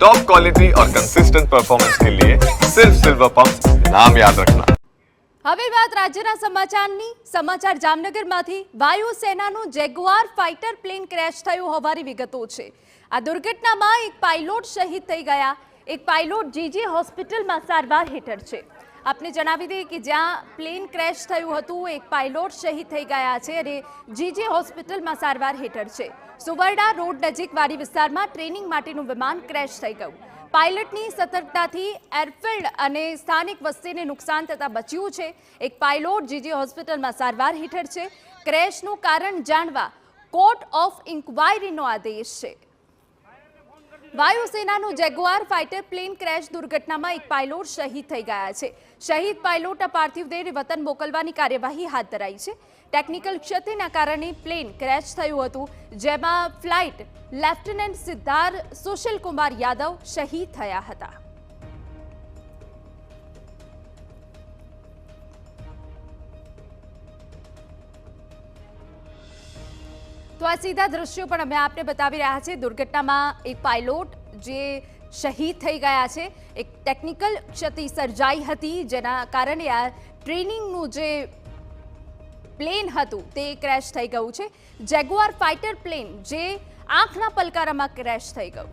Top quality और consistent performance के लिए सिर्फ सिल्वर पंप नाम याद रखना। હવે વાત રાજ્યના સમાચારની। સમાચાર જામનગરમાંથી વાયુસેનાનું જેગુઆર ફાઇટર પ્લેન ક્રેશ થયું હોવાની વિગતો છે। આ દુર્ઘટનામાં એક પાયલોટ શહીદ થઈ ગયા। એક પાયલોટ જીજી હોસ્પિટલમાં સારવાર હેઠળ છે। આપને જણાવી દઈએ કે જ્યાં પ્લેન ક્રેશ થયું હતું એક પાયલોટ શહીદ થઈ ગયા છે અને જીજી હોસ્પિટલમાં સારવાર હેઠળ છે। સુવર્ણા રોડ નજીક વાડી વિસ્તારમાં ટ્રેનિંગ માટેનું વિમાન ક્રેશ થઈ ગયું। પાયલટની સતર્કતાથી એરફિલ્ડ અને સ્થાનિક વસ્તીને નુકસાન થતાં બચ્યું છે। એક પાયલોટ જીજી હોસ્પિટલમાં સારવાર હેઠળ છે। ક્રેશનું કારણ જાણવા કોર્ટ ઓફ ઇન્ક્વાયરીનો આદેશ છે। વાયુસેનાનું જેગુઆર ફાઇટર પ્લેન ક્રેશ દુર્ઘટનામાં એક પાયલોટ શહીદ થઈ ગયા છે। શહીદ પાયલોટના પાર્થિવ દેહને વતન મોકલવાની કાર્યવાહી હાથ ધરાઈ છે। ટેકનિકલ ક્ષતિના કારણે પ્લેન ક્રેશ થયું હતું, જેમાં ફ્લાઇટ લેફ્ટનન્ટ સિદ્ધાર્થ સુશીલ કુમાર યાદવ શહીદ થયા હતા। તો આ સીધા દ્રશ્યો પણ અમે આપને બતાવી રહ્યા છે। દુર્ઘટનામાં એક પાયલોટ જે શહીદ થઈ ગયા છે। એક ટેકનિકલ ક્ષતિ સર્જાઈ હતી, જેના કારણે આ ટ્રેનિંગનું જે પ્લેન હતું તે ક્રેશ થઈ ગયું છે। જેગુઆર ફાઇટર પ્લેન જે આંખના પલકારામાં ક્રેશ થઈ ગયું।